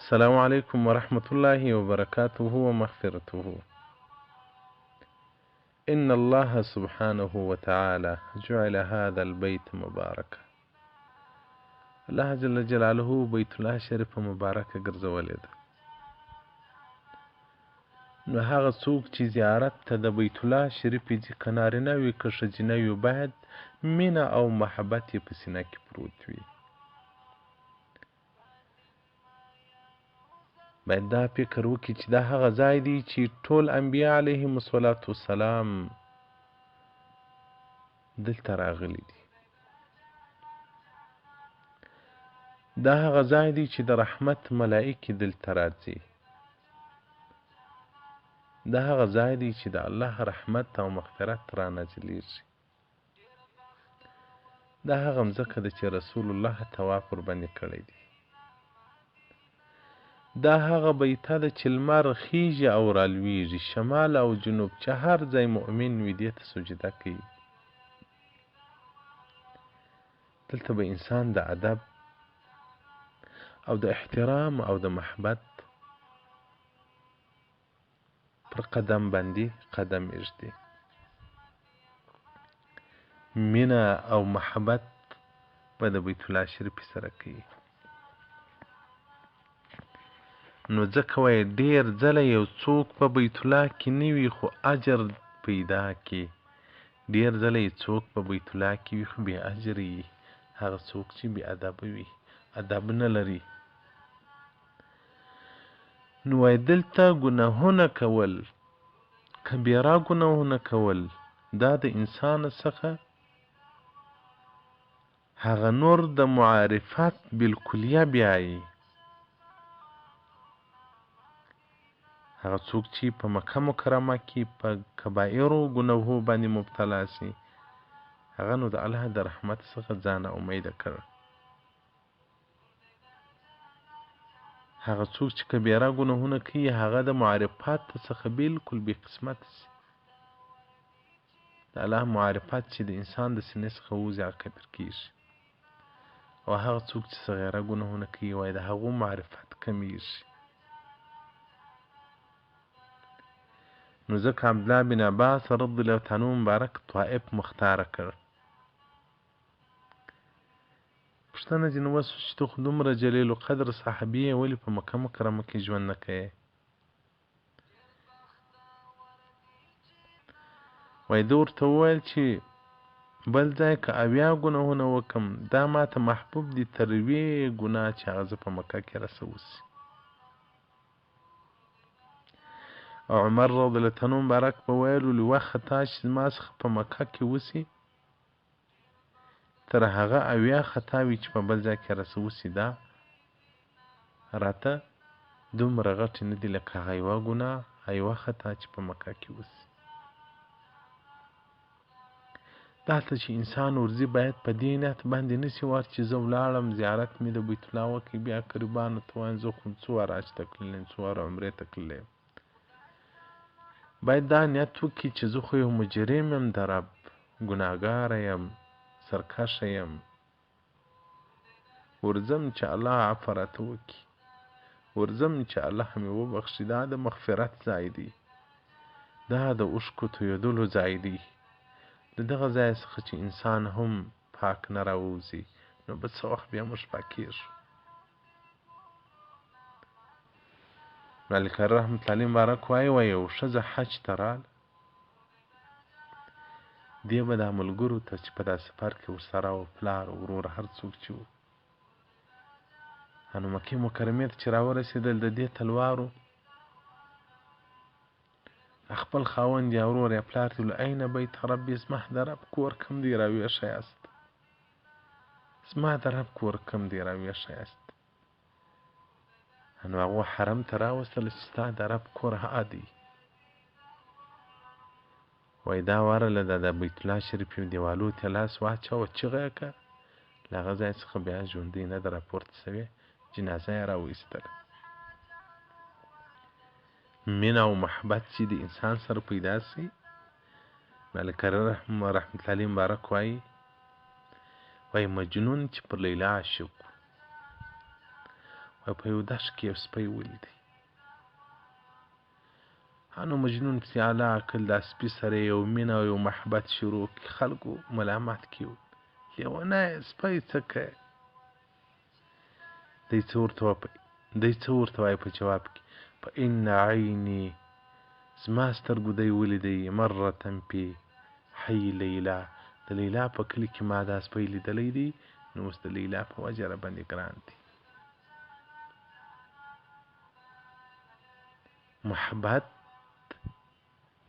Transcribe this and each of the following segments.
السلام عليكم ورحمة الله وبركاته ومغفرته. إن الله سبحانه وتعالى جعل هذا البيت مباركا. الله جل جلاله بیت الله شریف مبارک ګرځولې ده. نو هغه څوک چې زیارت ته د بیت الله شریف ځي، که نارینه وي که ښځینه وي، باید مینه او محبت یې په سینه کې پروت وي. باید دا فکر وکړي چې دا هغه ځای دی چې ټول انبیا علیهم السلام دلته راغلي دي. دا هغه ځای دی چې د رحمت ملائکې دلته راځي. دا هغه ځای دی چې د الله رحمت او مغفرت را نازلیږي. دا هغه مځکه ده چې رسول الله طواف ورباندې کړی دی. دا هغه بیته ده چې لمر خیږي او رالویږي، شمال او جنوب، چې هر ځای مؤمن وي دې ته سجده کوي. دلته به انسان د ادب او د احترام او د محبت پر قدم باندې قدم ایږدي. مینه او محبت به د بیت الله شریف سره کوي. نو ځکه وایي ډېر ځله یو څوک په بیت الله کې نه وي خو اجر پیدا کړي. ډېر ځله یې څوک په بیت الله کې وي خو بې اجره وي. هغه څوک چې بې ادبه وي، ادب نه لري. نو وایي دلته ګناهونه کول، کبیره ګناهونه کول، دا د انسان څخه هغه نور د معرفت بالکلیه بیایي. هغه څوک چې په مکه مکرمه کې په کبایرو ګناهو باندې مبتلا سي، هغه نو د الله د رحمت څخه ځان امیده کړ. هغه څوک چې کبیره ګناهونه کوي، هغه د معرفت څخه بالکل بې قسمت سي. د الله معرفت چې د انسان د سینې څخه وځي هغه کفر کیږي. او هغه څوک چې صغیره ګناهونه کوي، وایي د هغو معرفت کمیږي. نو ځکه عبدالله بن عباس رضی الله تعالی عنه مبارک طائف مختاره کړ. پوښتنه ځینې وسوه چې ته خو دومره جلیل القدر صحابي یې، ولې په مکه مکرمه کې ژوند نه کوې؟ وایي ده ورته وویل چې بل ځای که 80 ګناهونه وکم، دا ماته محبوب دي تر 1 ګناه چې هغه زه په مکه کې راسه وسي. او عمر رضی الله عنه مبارک به ویلو لوه خطا چې زما څخه په مکه کې وسي، تر هغه 80 خطاوي چې په بل ځای کې راسه وسي، دا راته دومره غټې نه دي لکه هغه 1 ګناه، 1 خطا چې په مکه کې وسي. دلته چې انسان ورځي باید په دې نیت باندې نسي ور چې زه ولاړم زیارت مې د بیت الله وکړي، بیا قربانو ته وایم زه خو 2 واره حج ته تللی یم، 2 واره عمرې ته تللی یم. باید دا نیت وکړي چې زه خو یو مجرم یم د رب، ګناهګاره یم، سرکشه یم، ورځم چې الله عفو راته وکړي، ورځم چې الله مې وبخښي. دا د مغفرت ځای دی، دا د اوښکو تویېدلو ځای دی. د دغه ځای څخه چې انسان هم پاک نه راووځي، نو به څه وخت بیا موږ پاکېږو. ملک رحمت الله مبارک وایي یو ښځه حج ته راله، دې به دا ملګرو ته چې په دا سفر کې ورسره و، پلار ورور هر څوک چې و، نو مکې مکرمې ته چې راورسېدل، د دې تلوارو خپل خاوند یا ورور یا پلار ته ویل این بیت ربي، زما د رب کور کوم دی راویښه یاست، زما د رب کور کوم دی راویښه یاست. نو هغو حرم ته راوستله چې ستا د رب کور ها دی. وایي دا ورله د بیت الله شریف یو دیوالو ته لاس واچوه، چیغه یې کړه، له هغه ځای څخه بیا ژوندۍ نه ده راپورته سوې، جنازه یې راوایستله. مینه او محبت چې د انسان سره پیدا سي. ملک رحمت الله مبارک وایي مجنون چې پر لیلا عاشق په یو دشت کې یو سپی ولیدی. نو مجنون پسې اعلی عقل دا سپي سره یو مینه او یو محبت شروع کړي. خلکو ملامت کړي لیونی سپی څه کوې؟ دی څه ورته وایي په جواب کې فإن عیني زما سترګو دی ولیدی مرة فی حی لیلا د لیلا په کلي کې ما دا سپی لیدلی دی نو اوس د لیلا په وجه راباندې ګران دی. محبت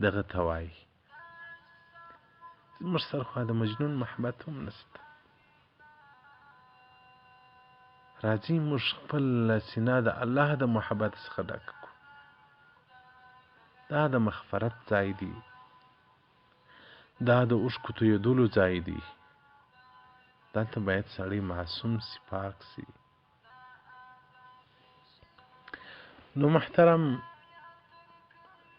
دغه ته وایي. زموږ سره خو د مجنون محبت هم نشته. راځئ موږ خپل سینه د الله د محبت څخه ډکه کړو. دا د مغفرت ځای دی. دا د اوښکو تویېدلو ځای دی. دلته باید سړی معصوم سي، پاک سي. نو محترم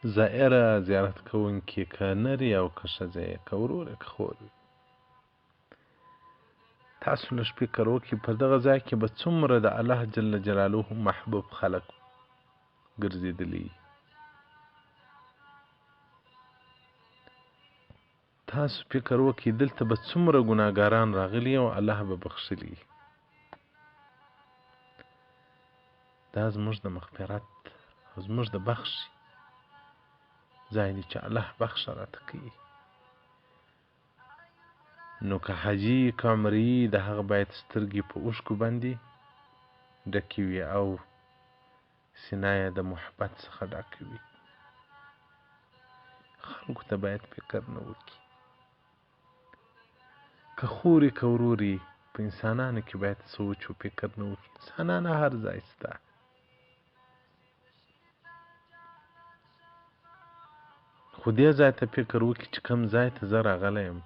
زائره زیارت کوونکي که نر یې او که ښځه یې، که ورور یې که خور یې، تاسو لږ فکر وکړئ په دغه ځای کې به څومره د الله جل جلاله محبوب خلک ګرځېدلي. تاسو فکر وکړئ دلته به څومره ګناهګاران راغلي او الله به بخښلي. دا زموږ د مغفرت او زموږ د بخش ځای دی چې الله بخښه راته کوي. نو که حاجي که عمرې د هغه باید سترګې په اوښکو باندې ډکې وي او سینه یې د محبت څخه ډکه وي. خلکو ته باید فکر نه وکړي. که خوري که وروري په انسانانو کې باید سوچ و فکر نه وکړي. انسانان هر ځای شته. خو دې ځای ته فکر وکړي چې کوم ځای ته زه راغلی یم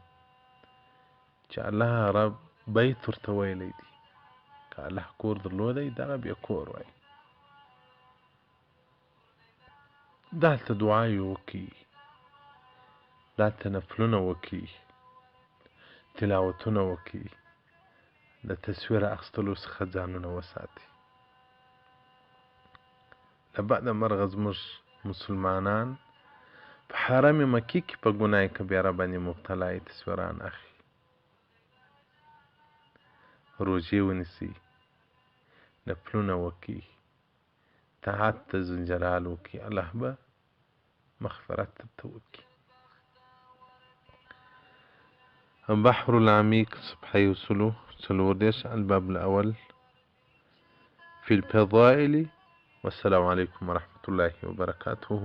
چې الله رب بیت ورته ویلی دی. که الله کور درلودی دغه بیا کور وایي. دلته دعاوې وکړي، دلته نفلونه وکړي، تلاوتونه وکړي، د تصویر اخیستلو څخه ځانونه وساتي. له بده مرغه زموږ مسلمانان په حرم مکې کې په ګناه کبیره باندې مبتلا یې تصویران اخلي. روژې ونیسي، نفلونه وکړي، طاعت د ذوالجلال وکړي، الله به مغفرت درته وکړي. بحر العميق صفحة يوصله 34 الباب الأول في الفضائل. والسلام عليكم ورحمة الله وبركاته.